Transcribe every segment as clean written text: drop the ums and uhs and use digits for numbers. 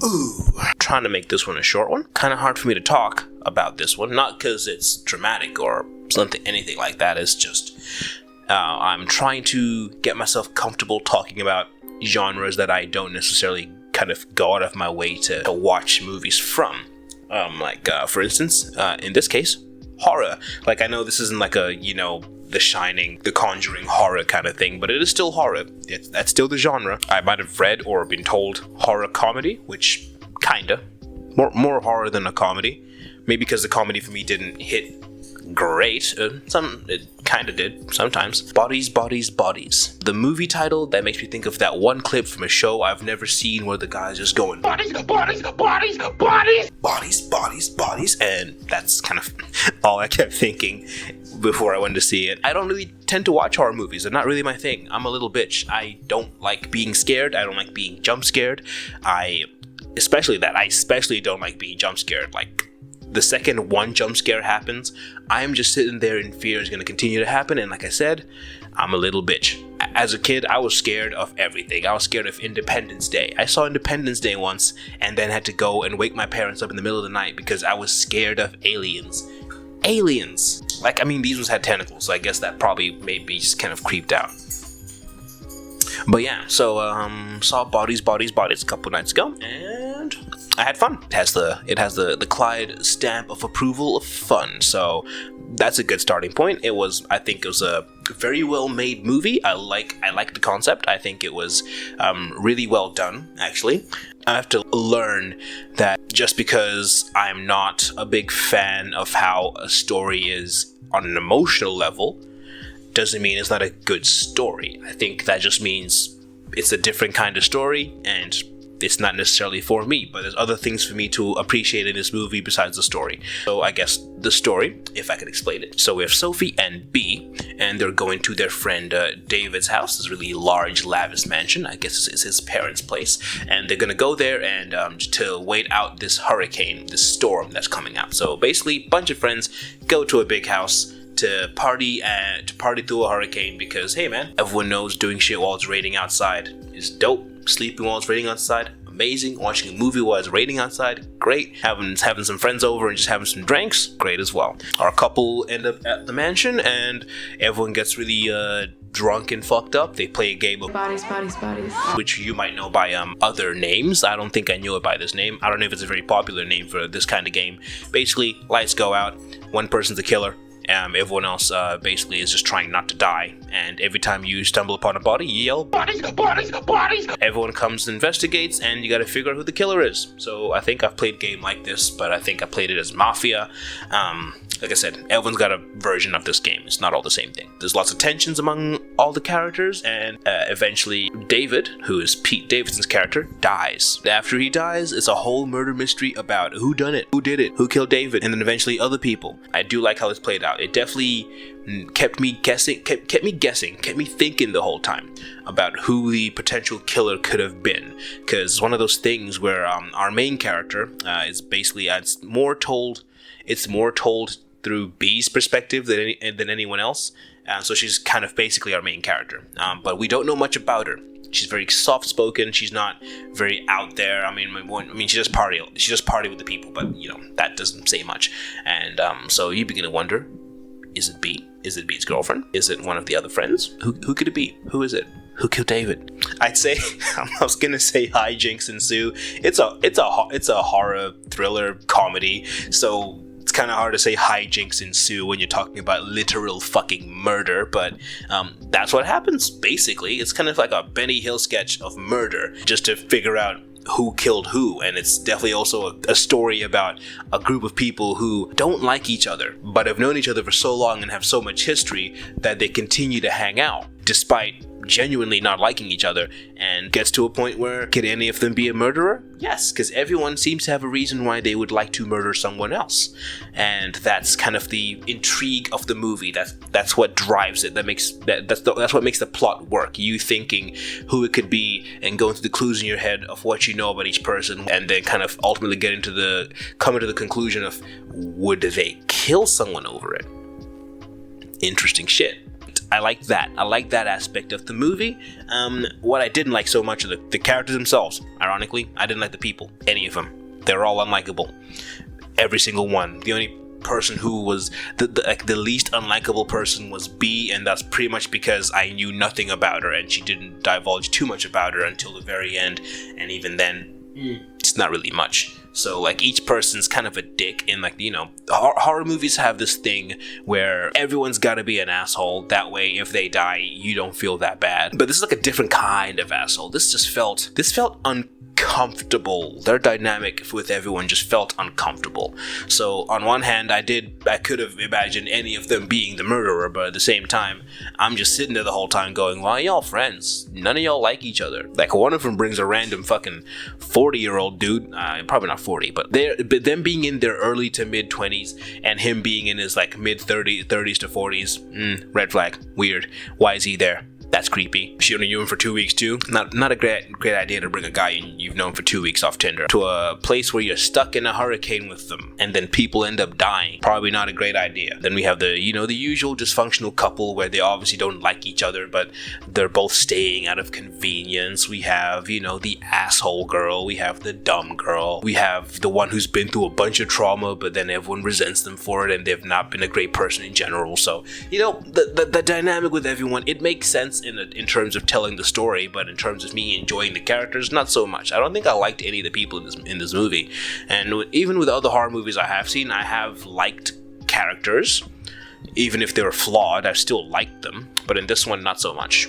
Ooh, trying to make this one a short one. Kind of hard for me to talk about this one, not because it's dramatic or something, anything like that. It's just I'm trying to get myself comfortable talking about genres that I don't necessarily kind of go out of my way to watch movies from. For instance, in this case, horror. Like, I know this isn't like a, The Shining, The Conjuring horror kind of thing, but it is still horror. That's still the genre. I might have read or been told horror comedy, which kinda. More horror than a comedy. Maybe because the comedy for me didn't hit great. It kinda did, sometimes. Bodies, Bodies, Bodies. The movie title that makes me think of that one clip from a show I've never seen where the guy's just going, Bodies, Bodies, Bodies, Bodies! Bodies, Bodies, Bodies. And that's kind of all I kept thinking before I went to see it. I don't really tend to watch horror movies. They're not really my thing. I'm a little bitch. I don't like being scared. I don't like being jump scared. I especially don't like being jump scared. Like, the second one jump scare happens, I'm just sitting there in fear it's going to continue to happen. And like I said, I'm a little bitch. As a kid, I was scared of everything. I was scared of Independence Day. I saw Independence Day once and then had to go and wake my parents up in the middle of the night because I was scared of aliens. Aliens! Like, I mean, these ones had tentacles, so I guess that probably made me just kind of creeped out. But yeah, so saw Bodies, Bodies, Bodies a couple nights ago, and I had fun. It has the Clyde stamp of approval of fun, so that's a good starting point. I think it was a very well made movie. I like the concept. I think it was really well done, actually. I have to learn that just because I'm not a big fan of how a story is on an emotional level doesn't mean it's not a good story. I think that just means it's a different kind of story and it's not necessarily for me, but there's other things for me to appreciate in this movie besides the story. So I guess the story, if I could explain it. So we have Sophie and B, and they're going to their friend David's house, this really large, lavish mansion. I guess it's his parents' place. And they're going to go there and to wait out this hurricane, this storm that's coming out. So basically, a bunch of friends go to a big house to party through a hurricane because, hey man, everyone knows doing shit while it's raining outside is dope. Sleeping while it's raining outside, amazing. Watching a movie while it's raining outside, great. Having some friends over and just having some drinks, great as well. Our couple end up at the mansion and everyone gets really drunk and fucked up. They play a game of Bodies, Bodies, Bodies, which you might know by other names. I don't think I knew it by this name. I don't know if it's a very popular name for this kind of game. Basically, lights go out, one person's the killer. Everyone else basically is just trying not to die, and every time you stumble upon a body, you yell, Bodies, Bodies, Bodies! Everyone comes and investigates, and you gotta figure out who the killer is. So I think I've played a game like this, but I think I played it as Mafia. Like I said, everyone's got a version of this game. It's not all the same thing. There's lots of tensions among all the characters, and eventually David, who is Pete Davidson's character, dies. After he dies, it's a whole murder mystery about who done it, who did it, who killed David, and then eventually other people. I do like how this played out. It definitely kept me guessing, kept me thinking the whole time about who the potential killer could have been. Because it's one of those things where our main character is basically it's more told through B's perspective than anyone else. So she's kind of basically our main character. But we don't know much about her. She's very soft-spoken. She's not very out there. I mean, she just party with the people, but that doesn't say much. And so you begin to wonder: is it B? Is it B's girlfriend? Is it one of the other friends? Who could it be? Who is it? Who killed David? I'd say I was gonna say hijinks ensue. It's a horror thriller comedy. So it's kind of hard to say hijinks ensue when you're talking about literal fucking murder, but that's what happens, basically. It's kind of like a Benny Hill sketch of murder, just to figure out who killed who, and it's definitely also a story about a group of people who don't like each other, but have known each other for so long and have so much history that they continue to hang out, despite genuinely not liking each other, and gets to a point where, could any of them be a murderer? Yes, because everyone seems to have a reason why they would like to murder someone else, and that's kind of the intrigue of the movie. That's what drives it. That's what makes the plot work. You thinking who it could be and going through the clues in your head of what you know about each person, and then kind of ultimately coming to the conclusion of, would they kill someone over it? Interesting shit. I liked that. I liked that aspect of the movie. What I didn't like so much are the characters themselves. Ironically, I didn't like the people. Any of them. They're all unlikable. Every single one. The only person who was the least unlikable person was B, and that's pretty much because I knew nothing about her and she didn't divulge too much about her until the very end, and even then it's not really much. So like each person's kind of a dick, and like, you know, horror movies have this thing where everyone's got to be an asshole, that way if they die you don't feel that bad. But this is like a different kind of asshole. This felt uncomfortable. Their dynamic with everyone just felt uncomfortable. So on one hand, I could have imagined any of them being the murderer, but at the same time, I'm just sitting there the whole time going, why are y'all friends? None of y'all like each other. Like, one of them brings a random fucking 40-year-old dude, probably not 40, but them being in their early to mid 20s and him being in his like mid 30s to 40s, red flag, weird. Why is he there? That's creepy. She only knew him for 2 weeks too. Not a great idea to bring a guy you've known for 2 weeks off Tinder to a place where you're stuck in a hurricane with them, and then people end up dying. Probably not a great idea. Then we have the usual dysfunctional couple where they obviously don't like each other, but they're both staying out of convenience. We have, the asshole girl. We have the dumb girl. We have the one who's been through a bunch of trauma, but then everyone resents them for it, and they've not been a great person in general. So, the dynamic with everyone, it makes sense in terms of telling the story, but in terms of me enjoying the characters, not so much. I don't think I liked any of the people in this movie, and even with other horror movies I have seen, I have liked characters. Even if they were flawed, I still liked them, but in this one, not so much,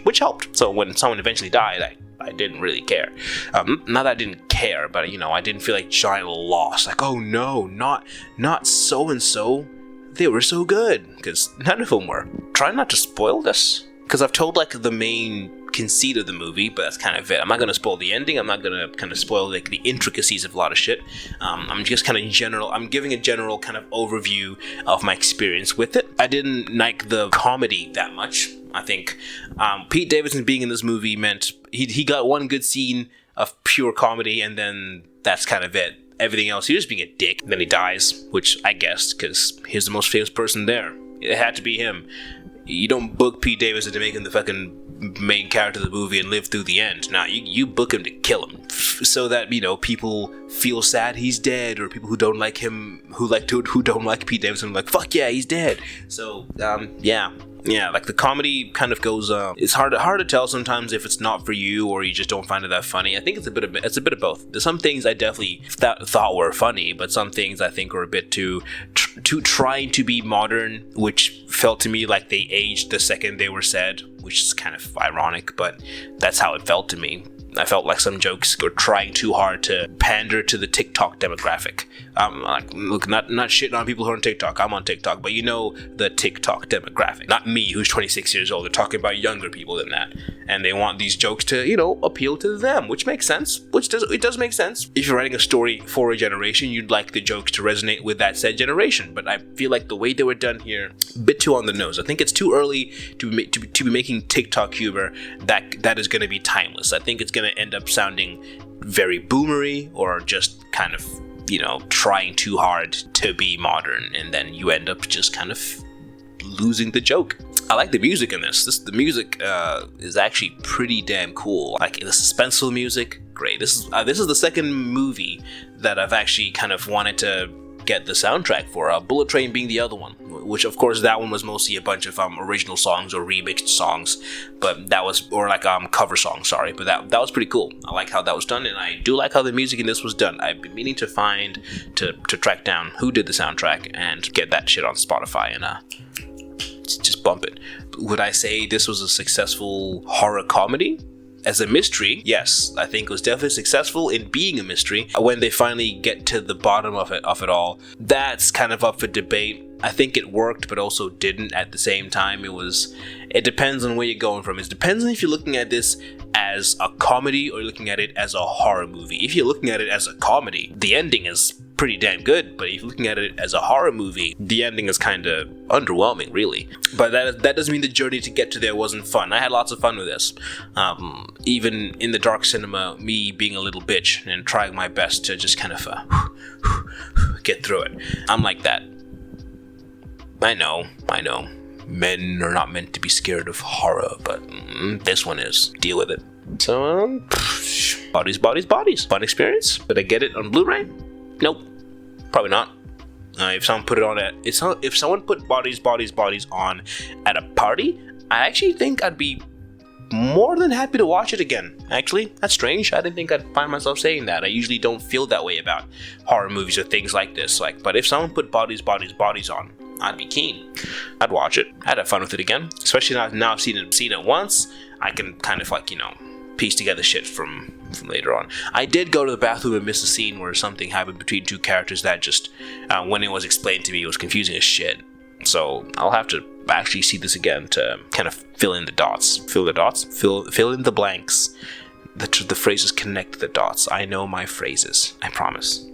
which helped. So when someone eventually died, I didn't really care. Not that I didn't care, but I didn't feel like giant loss, like, oh no, not so and so, they were so good, because none of them were. Try not to spoil this, because I've told like the main conceit of the movie, but that's kind of it. I'm not going to spoil the ending. I'm not going to kind of spoil like the intricacies of a lot of shit. I'm just kind of I'm giving a general kind of overview of my experience with it. I didn't like the comedy that much. I think Pete Davidson being in this movie meant he got one good scene of pure comedy, and then that's kind of it. Everything else, he was being a dick. Then he dies, which I guessed, because he's the most famous person there. It had to be him. You don't book Pete Davidson to make him the fucking main character of the movie and live through the end. Nah, you book him to kill him, so that people feel sad he's dead, or people who don't like him, who don't like Pete Davidson, like, fuck yeah, he's dead. So yeah, like the comedy kind of goes. It's hard to tell sometimes if it's not for you or you just don't find it that funny. I think it's a bit of both. There's some things I definitely thought were funny, but some things I think were a bit too trying to be modern, which felt to me like they aged the second they were said, which is kind of ironic, but that's how it felt to me. I felt like some jokes were trying too hard to pander to the TikTok demographic. Look, not shitting on people who are on TikTok. I'm on TikTok, but the TikTok demographic. Not me, who's 26 years old. They're talking about younger people than that, and they want these jokes to, appeal to them, which makes sense. It does make sense. If you're writing a story for a generation, you'd like the jokes to resonate with that said generation. But I feel like the way they were done here, a bit too on the nose. I think it's too early to be making TikTok humor that is going to be timeless. I think it's going to end up sounding very boomery, or just kind of trying too hard to be modern, and then you end up just kind of losing the joke. I like the music in this. The music is actually pretty damn cool. Like the suspenseful music, great. This is the second movie that I've actually kind of wanted to get the soundtrack for. Bullet Train being the other one, which of course that one was mostly a bunch of original songs or remixed songs, but that was cover songs. Sorry, but that was pretty cool. I like how that was done, and I do like how the music in this was done. I've been meaning to track down who did the soundtrack and get that shit on Spotify and just bump it. Would I say this was a successful horror comedy? As a mystery, yes, I think it was definitely successful in being a mystery. When they finally get to the bottom of it all, that's kind of up for debate. I think it worked, but also didn't at the same time. It depends on where you're going from. It depends on if you're looking at this as a comedy or you're looking at it as a horror movie. If you're looking at it as a comedy, the ending is pretty damn good, but if you're looking at it as a horror movie, the ending is kind of underwhelming, really. But that doesn't mean the journey to get to there wasn't fun. I had lots of fun with this. Even in the dark cinema, me being a little bitch and trying my best to just kind of get through it. I'm like that. I know. men are not meant to be scared of horror, but this one is. Deal with it. So, bodies. Fun experience. Did I get it on Blu-ray? Nope. Probably not. If someone put it on if someone put bodies on at a party, I actually think I'd be more than happy to watch it again. Actually, that's strange. I didn't think I'd find myself saying that. I usually don't feel that way about horror movies or things like this. But if someone put bodies on, I'd be keen. I'd watch it. I'd have fun with it again. Especially now I've seen it once. I can kind of piece together shit from later on. I did go to the bathroom and miss a scene where something happened between two characters that just, when it was explained to me, it was confusing as shit. So I'll have to actually see this again to kind of fill in the dots. Fill in the blanks. The phrases connect the dots. I know my phrases. I promise.